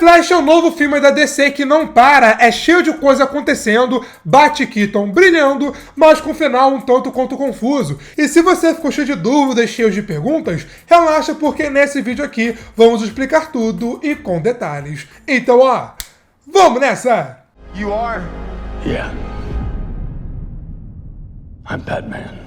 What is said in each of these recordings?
Flash é um novo filme da DC que não para, é cheio de coisa acontecendo, Bat-Keaton brilhando, mas com um final um tanto quanto confuso. E se você ficou cheio de dúvidas, cheio de perguntas, relaxa porque nesse vídeo aqui vamos explicar tudo e com detalhes. Então ó, vamos nessa! You are? Yeah. I'm Batman.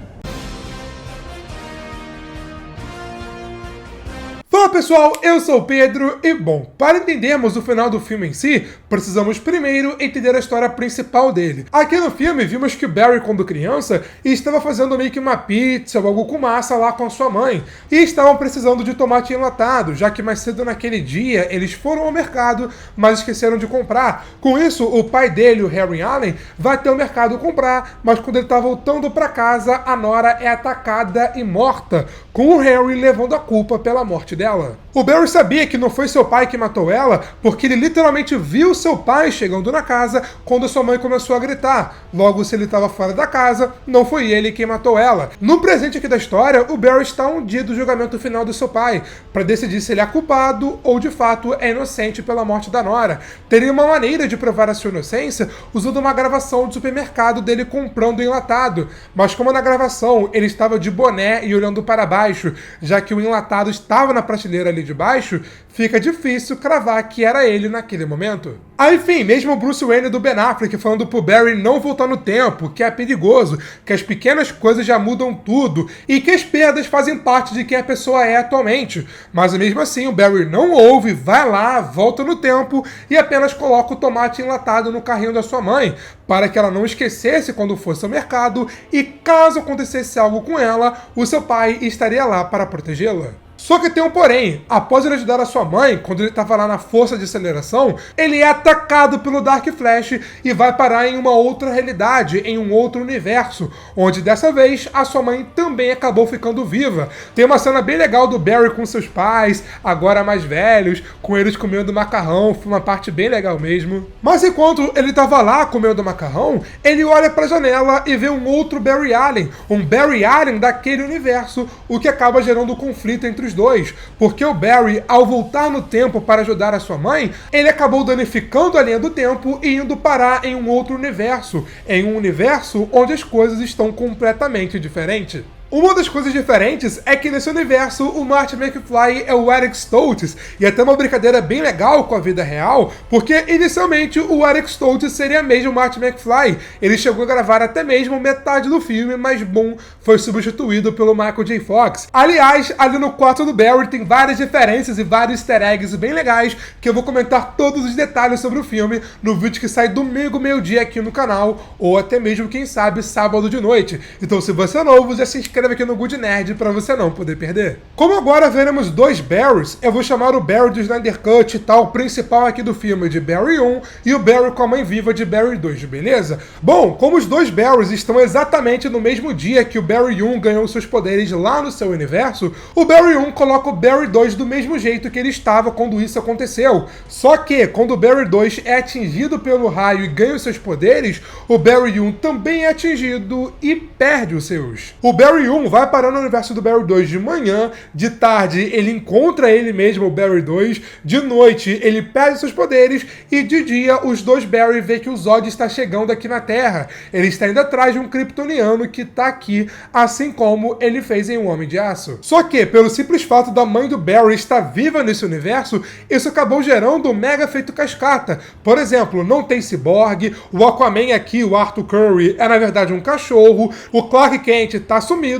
Fala pessoal, eu sou o Pedro e bom, para entendermos o final do filme em si, precisamos primeiro entender a história principal dele. Aqui no filme vimos que o Barry, quando criança, estava fazendo meio que uma pizza ou algo com massa lá com a sua mãe, e estavam precisando de tomate enlatado, já que mais cedo naquele dia eles foram ao mercado, mas esqueceram de comprar. Com isso, o pai dele, o Harry Allen, vai até o mercado comprar, mas quando ele está voltando para casa, a Nora é atacada e morta, com o Harry levando a culpa pela morte dela. O Barry sabia que não foi seu pai que matou ela, porque ele literalmente viu seu pai chegando na casa quando sua mãe começou a gritar. Logo, se ele estava fora da casa, não foi ele quem matou ela. No presente aqui da história, o Barry está a um dia do julgamento final do seu pai, para decidir se ele é culpado ou de fato é inocente pela morte da Nora. Teria uma maneira de provar a sua inocência usando uma gravação de supermercado dele comprando enlatado, mas como na gravação ele estava de boné e olhando para baixo, já que o enlatado estava na prateleira ali de baixo, fica difícil cravar que era ele naquele momento. Aí, enfim, mesmo o Bruce Wayne do Ben Affleck falando pro Barry não voltar no tempo, que é perigoso, que as pequenas coisas já mudam tudo e que as perdas fazem parte de quem a pessoa é atualmente. Mas mesmo assim, o Barry não ouve, vai lá, volta no tempo e apenas coloca o tomate enlatado no carrinho da sua mãe, para que ela não esquecesse quando fosse ao mercado e caso acontecesse algo com ela, o seu pai estaria lá para protegê-la. Só que tem um porém, após ele ajudar a sua mãe, quando ele estava lá na força de aceleração, ele é atacado pelo Dark Flash e vai parar em uma outra realidade, em um outro universo, onde dessa vez a sua mãe também acabou ficando viva. Tem uma cena bem legal do Barry com seus pais, agora mais velhos, com eles comendo macarrão, foi uma parte bem legal mesmo. Mas enquanto ele estava lá comendo macarrão, ele olha para a janela e vê um outro Barry Allen daquele universo, o que acaba gerando conflito entre os dois, porque o Barry, ao voltar no tempo para ajudar a sua mãe, ele acabou danificando a linha do tempo e indo parar em um outro universo, em um universo onde as coisas estão completamente diferentes. Uma das coisas diferentes é que nesse universo o Marty McFly é o Eric Stoltz, e até uma brincadeira bem legal com a vida real, porque inicialmente o Eric Stoltz seria mesmo o Marty McFly. Ele chegou a gravar até mesmo metade do filme, mas bom, foi substituído pelo Michael J. Fox. Aliás, ali no quarto do Barry tem várias diferenças e vários easter eggs bem legais, que eu vou comentar todos os detalhes sobre o filme no vídeo que sai domingo, meio-dia aqui no canal, ou até mesmo, quem sabe, sábado de noite. Então se você é novo, já se inscreve aqui no Good Nerd para você não poder perder. Como agora veremos dois Barrys, eu vou chamar o Barry do Snyder Cut e tal, principal aqui do filme, de Barry 1 e o Barry com a mãe viva de Barry 2, beleza? Bom, como os dois Barrys estão exatamente no mesmo dia que o Barry 1 ganhou seus poderes lá no seu universo, o Barry 1 coloca o Barry 2 do mesmo jeito que ele estava quando isso aconteceu. Só que, quando o Barry 2 é atingido pelo raio e ganha os seus poderes, o Barry 1 também é atingido e perde os seus. O Barry 1 vai parar no universo do Barry 2 de manhã, de tarde ele encontra ele mesmo, o Barry 2, de noite ele perde seus poderes e de dia os dois Barry vê que o Zod está chegando aqui na Terra. Ele está indo atrás de um kryptoniano que está aqui, assim como ele fez em Um Homem de Aço. Só que, pelo simples fato da mãe do Barry estar viva nesse universo, isso acabou gerando um mega efeito cascata. Por exemplo, não tem Cyborg, o Aquaman aqui, o Arthur Curry, é na verdade um cachorro, o Clark Kent está sumido,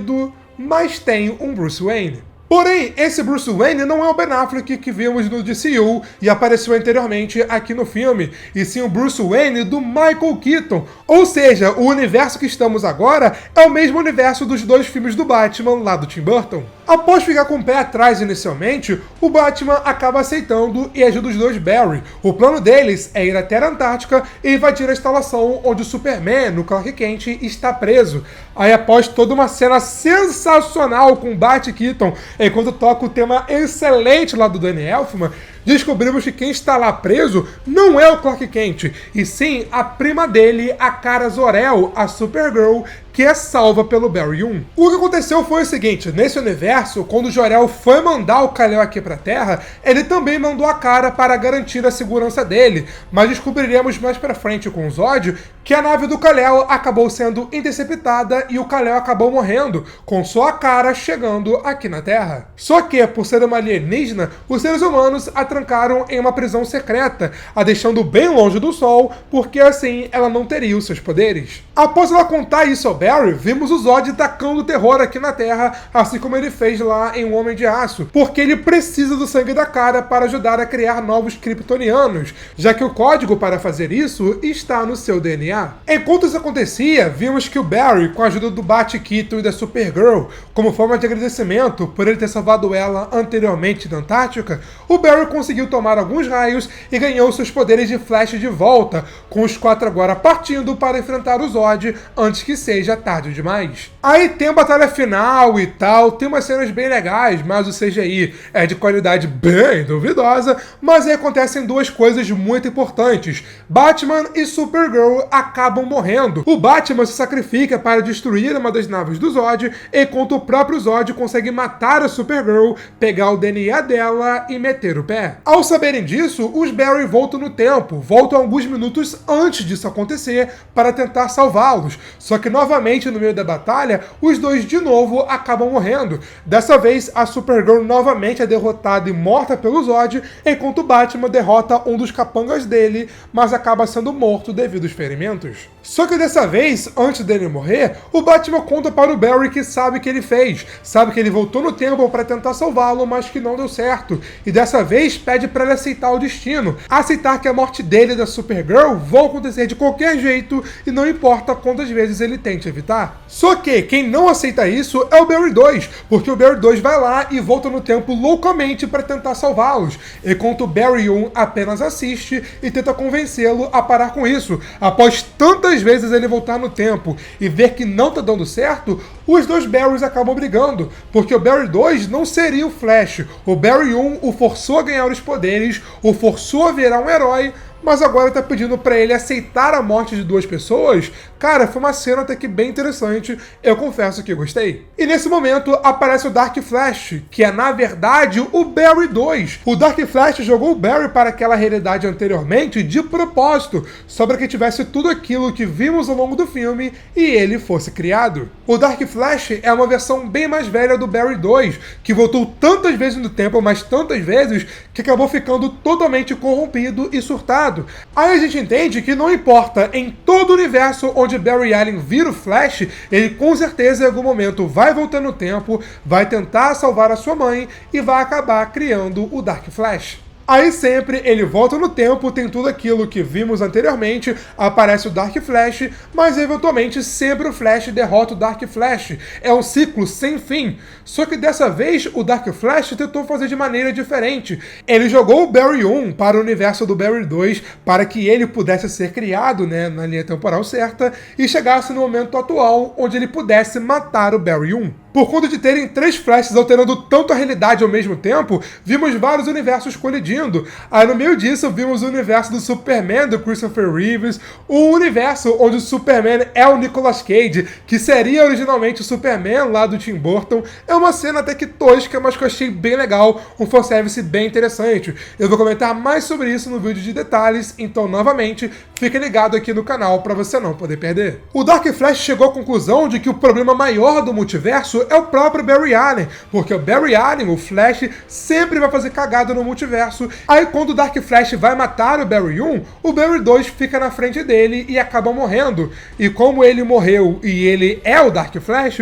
mas tem um Bruce Wayne. Porém, esse Bruce Wayne não é o Ben Affleck que vimos no DCU e apareceu anteriormente aqui no filme, e sim o Bruce Wayne do Michael Keaton. Ou seja, o universo que estamos agora é o mesmo universo dos dois filmes do Batman lá do Tim Burton. Após ficar com o pé atrás inicialmente, o Batman acaba aceitando e ajuda os dois Barry. O plano deles é ir até a Antártica e invadir a instalação onde o Superman, o Clark Kent, está preso. Aí após toda uma cena sensacional com o Bat-Keaton, enquanto toca o tema excelente lá do Danny Elfman, descobrimos que quem está lá preso não é o Clark Kent, e sim a prima dele, a Kara Zor-El, a Supergirl, que é salva pelo Barry 1. O que aconteceu foi o seguinte: nesse universo, quando o Jor-El foi mandar o Kal-El aqui pra Terra, ele também mandou a Kara para garantir a segurança dele, mas descobriremos mais pra frente com o Zod que a nave do Kal-El acabou sendo interceptada e o Kal-El acabou morrendo, com só a Kara chegando aqui na Terra. Só que, por ser uma alienígena, os seres humanos a trancaram em uma prisão secreta, a deixando bem longe do Sol, porque assim ela não teria os seus poderes. Após ela contar isso ao Barry, vimos o Zod tacando terror aqui na Terra, assim como ele fez lá em Um Homem de Aço, porque ele precisa do sangue da Kara para ajudar a criar novos kryptonianos, já que o código para fazer isso está no seu DNA. Enquanto isso acontecia, vimos que o Barry, com a ajuda do Bat-Keaton e da Supergirl, como forma de agradecimento por ele ter salvado ela anteriormente na Antártica, o Barry conseguiu tomar alguns raios e ganhou seus poderes de Flash de volta, com os 4 agora partindo para enfrentar o Zod antes que seja tarde demais. Aí tem a batalha final e tal, tem umas cenas bem legais, mas o CGI é de qualidade bem duvidosa, mas aí acontecem duas coisas muito importantes. Batman e Supergirl acabam morrendo. O Batman se sacrifica para destruir uma das naves do Zod, enquanto o próprio Zod consegue matar a Supergirl, pegar o DNA dela e meter o pé. Ao saberem disso, os Barry voltam no tempo, voltam alguns minutos antes disso acontecer para tentar salvá-los, só que novamente no meio da batalha, os dois de novo acabam morrendo. Dessa vez, a Supergirl novamente é derrotada e morta pelo Zod, enquanto o Batman derrota um dos capangas dele, mas acaba sendo morto devido aos ferimentos. Só que dessa vez, antes dele morrer, o Batman conta para o Barry que sabe o que ele fez, sabe que ele voltou no tempo para tentar salvá-lo, mas que não deu certo, e dessa vez pede para ele aceitar o destino, aceitar que a morte dele e da Supergirl vão acontecer de qualquer jeito e não importa quantas vezes ele tente evitar. Só que quem não aceita isso é o Barry 2, porque o Barry 2 vai lá e volta no tempo loucamente para tentar salvá-los, enquanto o Barry 1 apenas assiste e tenta convencê-lo a parar com isso. Após tantas vezes ele voltar no tempo e ver que não tá dando certo, os dois Barrys acabam brigando, porque o Barry 2 não seria o Flash, o Barry 1 o forçou a ganhar os poderes, o forçou a virar um herói, mas agora tá pedindo pra ele aceitar a morte de duas pessoas. Cara, foi uma cena até que bem interessante, eu confesso que gostei. E nesse momento aparece o Dark Flash, que é na verdade o Barry 2. O Dark Flash jogou o Barry para aquela realidade anteriormente de propósito, só para que tivesse tudo aquilo que vimos ao longo do filme e ele fosse criado. O Dark Flash é uma versão bem mais velha do Barry 2, que voltou tantas vezes no tempo, mas tantas vezes, que acabou ficando totalmente corrompido e surtado. Aí a gente entende que não importa, em todo o universo onde Barry Allen vira o Flash, ele com certeza em algum momento vai voltar no tempo, vai tentar salvar a sua mãe e vai acabar criando o Dark Flash. Aí sempre ele volta no tempo, tem tudo aquilo que vimos anteriormente, aparece o Dark Flash, mas eventualmente sempre o Flash derrota o Dark Flash. É um ciclo sem fim. Só que dessa vez o Dark Flash tentou fazer de maneira diferente. Ele jogou o Barry 1 para o universo do Barry 2 para que ele pudesse ser criado, na linha temporal certa e chegasse no momento atual onde ele pudesse matar o Barry 1. Por conta de terem 3 Flashes alterando tanto a realidade ao mesmo tempo, vimos vários universos colidindo. Aí no meio disso vimos o universo do Superman, do Christopher Reeves, o universo onde o Superman é o Nicolas Cage, que seria originalmente o Superman lá do Tim Burton. É uma cena até que tosca, mas que eu achei bem legal, um fanservice bem interessante. Eu vou comentar mais sobre isso no vídeo de detalhes, então novamente, fique ligado aqui no canal para você não poder perder. O Dark Flash chegou à conclusão de que o problema maior do multiverso é o próprio Barry Allen, porque o Barry Allen, o Flash, sempre vai fazer cagada no multiverso. Aí quando o Dark Flash vai matar o Barry 1, o Barry 2 fica na frente dele e acaba morrendo. E como ele morreu e ele é o Dark Flash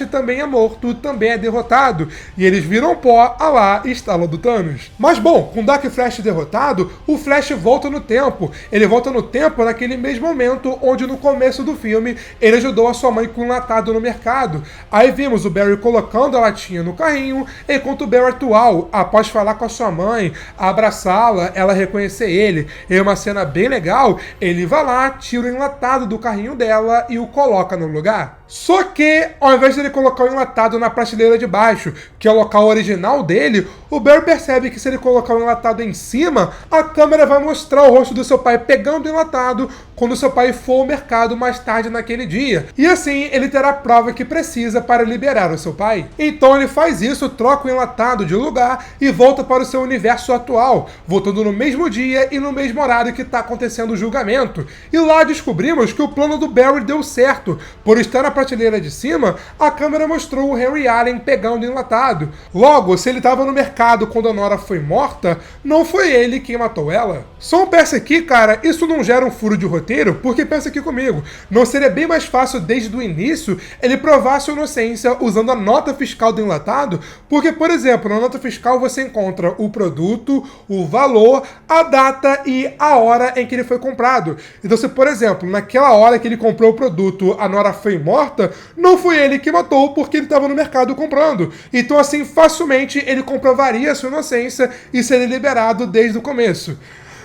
também é morto, também é derrotado. E eles viram pó a lá estalo do Thanos. Mas bom, com o Dark Flash derrotado, o Flash volta no tempo. Ele volta no tempo naquele mesmo momento onde no começo do filme ele ajudou a sua mãe com um enlatado no mercado. Aí vimos o Barry colocando a latinha no carrinho, enquanto o Barry atual, após falar com a sua mãe, abraçá-la, ela reconhecer ele, em uma cena bem legal, ele vai lá, tira o enlatado do carrinho dela e o coloca no lugar. Só que, ao invés de ele colocar o enlatado na prateleira de baixo, que é o local original dele, o Barry percebe que se ele colocar o enlatado em cima, a câmera vai mostrar o rosto do seu pai pegando o enlatado quando seu pai for ao mercado mais tarde naquele dia. E assim, ele terá a prova que precisa para liberar o seu pai. Então ele faz isso, troca o enlatado de lugar e volta para o seu universo atual, voltando no mesmo dia e no mesmo horário que está acontecendo o julgamento. E lá descobrimos que o plano do Barry deu certo. Por estar na prateleira de cima, a câmera mostrou o Henry Allen pegando o enlatado. Logo, se ele estava no mercado quando a Nora foi morta, não foi ele quem matou ela. Só pensa aqui, cara, isso não gera um furo de roteiro? Porque pensa aqui comigo, não seria bem mais fácil desde o início ele provar sua inocência usando a nota fiscal do enlatado? Porque, por exemplo, na nota fiscal você encontra o produto, o valor, a data e a hora em que ele foi comprado. Então, se, por exemplo, naquela hora que ele comprou o produto, a Nora foi morta, não foi ele que matou porque ele estava no mercado comprando. Então, assim, facilmente ele comprovaria sua inocência e seria liberado desde o começo.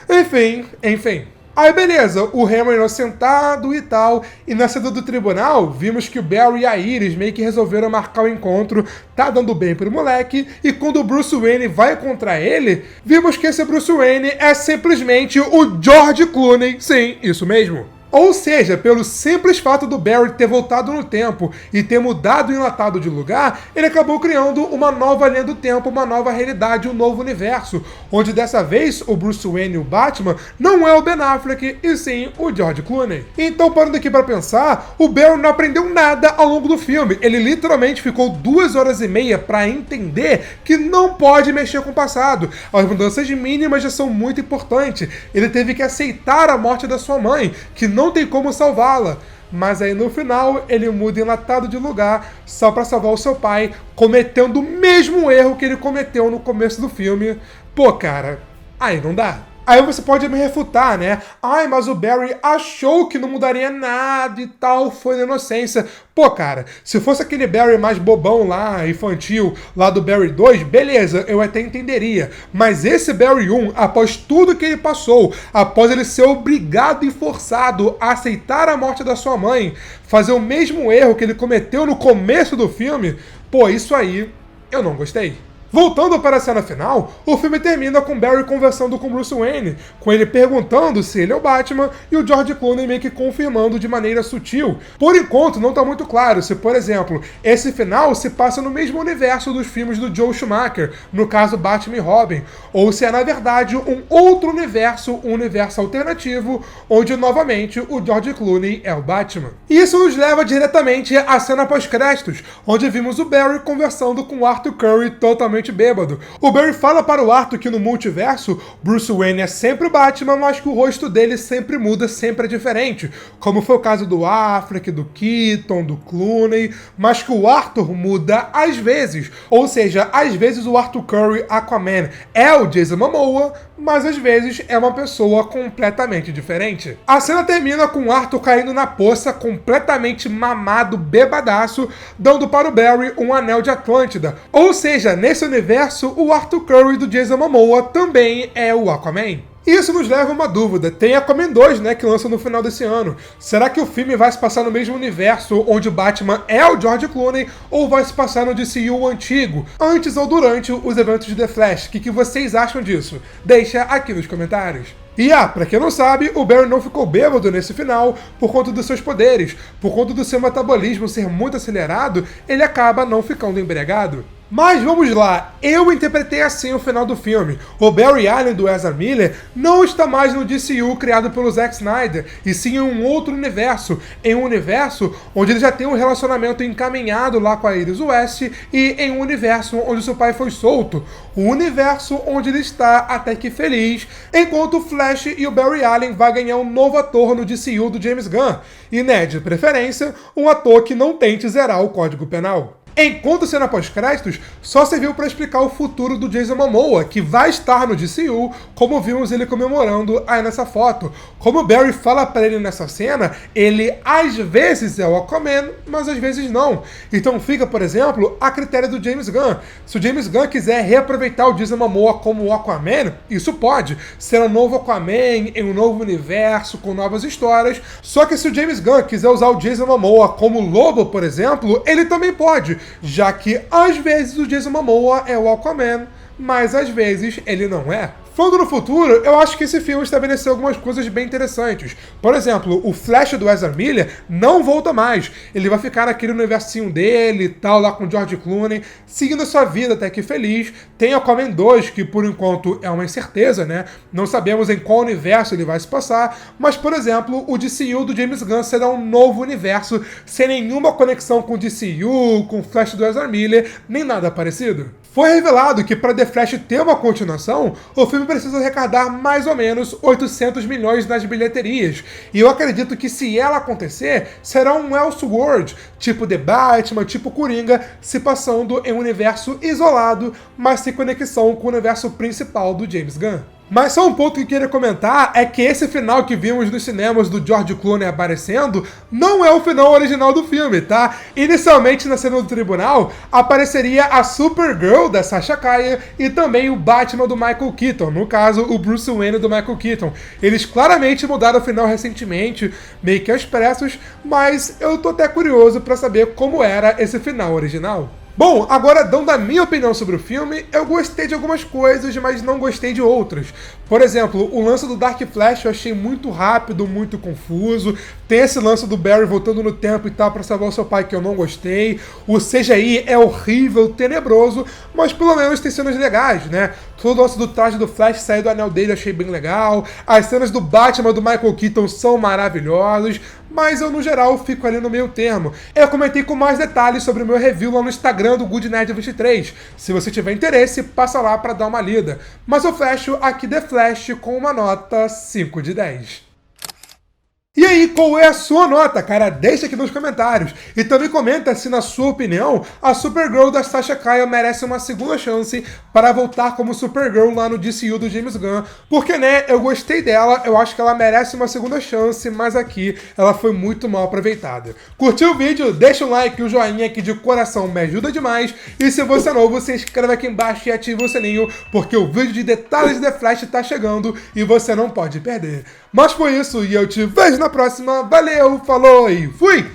Enfim. Aí beleza, o Henry inocentado e tal, e na saída do tribunal, vimos que o Barry e a Iris meio que resolveram marcar o encontro, tá dando bem pro moleque, e quando o Bruce Wayne vai encontrar ele, vimos que esse Bruce Wayne é simplesmente o George Clooney, sim, isso mesmo. Ou seja, pelo simples fato do Barry ter voltado no tempo e ter mudado o enlatado de lugar, ele acabou criando uma nova linha do tempo, uma nova realidade, um novo universo, onde dessa vez o Bruce Wayne e o Batman não é o Ben Affleck, e sim o George Clooney. Então, parando aqui para pensar, o Barry não aprendeu nada ao longo do filme. Ele literalmente ficou 2 horas e meia para entender que não pode mexer com o passado. As mudanças mínimas já são muito importantes. Ele teve que aceitar a morte da sua mãe, que não tem como salvá-la. Mas aí no final ele muda enlatado de lugar só para salvar o seu pai, cometendo o mesmo erro que ele cometeu no começo do filme. Pô, cara, aí não dá. Aí você pode me refutar, né? Ai, mas o Barry achou que não mudaria nada e tal, foi na inocência. Pô, cara, se fosse aquele Barry mais bobão lá, infantil, lá do Barry 2, beleza, eu até entenderia. Mas esse Barry 1, após tudo que ele passou, após ele ser obrigado e forçado a aceitar a morte da sua mãe, fazer o mesmo erro que ele cometeu no começo do filme, pô, isso aí eu não gostei. Voltando para a cena final, o filme termina com Barry conversando com Bruce Wayne, com ele perguntando se ele é o Batman e o George Clooney meio que confirmando de maneira sutil. Por enquanto, não está muito claro se, por exemplo, esse final se passa no mesmo universo dos filmes do Joel Schumacher, no caso Batman e Robin, ou se é, na verdade, um outro universo, um universo alternativo, onde, novamente, o George Clooney é o Batman. E isso nos leva diretamente à cena pós-créditos, onde vimos o Barry conversando com o Arthur Curry totalmente bêbado. O Barry fala para o Arthur que no multiverso, Bruce Wayne é sempre o Batman, mas que o rosto dele sempre muda, sempre é diferente. Como foi o caso do Affleck, do Keaton, do Clooney, mas que o Arthur muda às vezes. Ou seja, às vezes o Arthur Curry Aquaman é o Jason Momoa, mas às vezes é uma pessoa completamente diferente. A cena termina com o Arthur caindo na poça, completamente mamado, bebadaço, dando para o Barry um anel de Atlântida. Ou seja, nesse universo, o Arthur Curry do Jason Momoa também é o Aquaman. Isso nos leva a uma dúvida. Tem Aquaman 2, né, que lança no final desse ano. Será que o filme vai se passar no mesmo universo onde o Batman é o George Clooney ou vai se passar no DCU antigo, antes ou durante os eventos de The Flash? O que vocês acham disso? Deixa aqui nos comentários. E pra quem não sabe, o Barry não ficou bêbado nesse final por conta dos seus poderes. Por conta do seu metabolismo ser muito acelerado, ele acaba não ficando embriagado. Mas vamos lá, eu interpretei assim o final do filme. O Barry Allen do Ezra Miller não está mais no DCU criado pelo Zack Snyder, e sim em um outro universo, em um universo onde ele já tem um relacionamento encaminhado lá com a Iris West e em um universo onde seu pai foi solto, um universo onde ele está até que feliz, enquanto o Flash e o Barry Allen vai ganhar um novo ator no DCU do James Gunn, e, né, de preferência, um ator que não tente zerar o Código Penal. enquanto cena pós-créditos só serviu para explicar o futuro do Jason Momoa, que vai estar no DCU, como vimos ele comemorando aí nessa foto. Como o Barry fala para ele nessa cena, ele às vezes é o Aquaman, mas às vezes não. Então fica, por exemplo, a critério do James Gunn. Se o James Gunn quiser reaproveitar o Jason Momoa como o Aquaman, isso pode. Ser um novo Aquaman, em um novo universo, com novas histórias. Só que se o James Gunn quiser usar o Jason Momoa como Lobo, por exemplo, ele também pode, já que às vezes o Jason Momoa é o Aquaman, mas às vezes ele não é. Falando no futuro, eu acho que esse filme estabeleceu algumas coisas bem interessantes. Por exemplo, o Flash do Ezra Miller não volta mais. Ele vai ficar naquele universinho dele e tal, lá com o George Clooney, seguindo a sua vida até que feliz. Tem Aquaman 2, que por enquanto é uma incerteza, né? Não sabemos em qual universo ele vai se passar. Mas, por exemplo, o DCU do James Gunn será um novo universo, sem nenhuma conexão com o DCU, com o Flash do Ezra Miller, nem nada parecido. Foi revelado que para The Flash ter uma continuação, o filme precisa arrecadar mais ou menos 800 milhões nas bilheterias. E eu acredito que se ela acontecer, será um Elseworld, tipo The Batman, tipo Coringa, se passando em um universo isolado, mas sem conexão com o universo principal do James Gunn. Mas só um ponto que eu queria comentar é que esse final que vimos nos cinemas do George Clooney aparecendo não é o final original do filme, tá? Inicialmente, na cena do tribunal, apareceria a Supergirl da Sasha Calle e também o Batman do Michael Keaton, no caso, o Bruce Wayne do Michael Keaton. Eles claramente mudaram o final recentemente, meio que aos pressos, mas eu tô até curioso pra saber como era esse final original. Bom, agora dando a minha opinião sobre o filme, eu gostei de algumas coisas, mas não gostei de outras. Por exemplo, o lance do Dark Flash eu achei muito rápido, muito confuso. Tem esse lance do Barry voltando no tempo e tal pra salvar o seu pai que eu não gostei. O CGI é horrível, tenebroso, mas pelo menos tem cenas legais, né? Todo o lance do traje do Flash sair do anel dele eu achei bem legal. As cenas do Batman do Michael Keaton são maravilhosas, mas eu no geral fico ali no meio termo. Eu comentei com mais detalhes sobre o meu review lá no Instagram do Good Nerd 23. Se você tiver interesse, passa lá pra dar uma lida. Mas eu fecho aqui The Flash com uma nota 5 de 10. E aí, qual é a sua nota, cara? Deixa aqui nos comentários. E também comenta se, na sua opinião, a Supergirl da Sasha Calle merece uma segunda chance para voltar como Supergirl lá no DCU do James Gunn. Porque, né, eu gostei dela, eu acho que ela merece uma segunda chance, mas aqui ela foi muito mal aproveitada. Curtiu o vídeo? Deixa um like e um joinha que de coração me ajuda demais. E se você é novo, se inscreve aqui embaixo e ativa o sininho, porque o vídeo de detalhes de The Flash tá chegando e você não pode perder. Mas foi isso e eu te vejo na próxima. Valeu, falou e fui!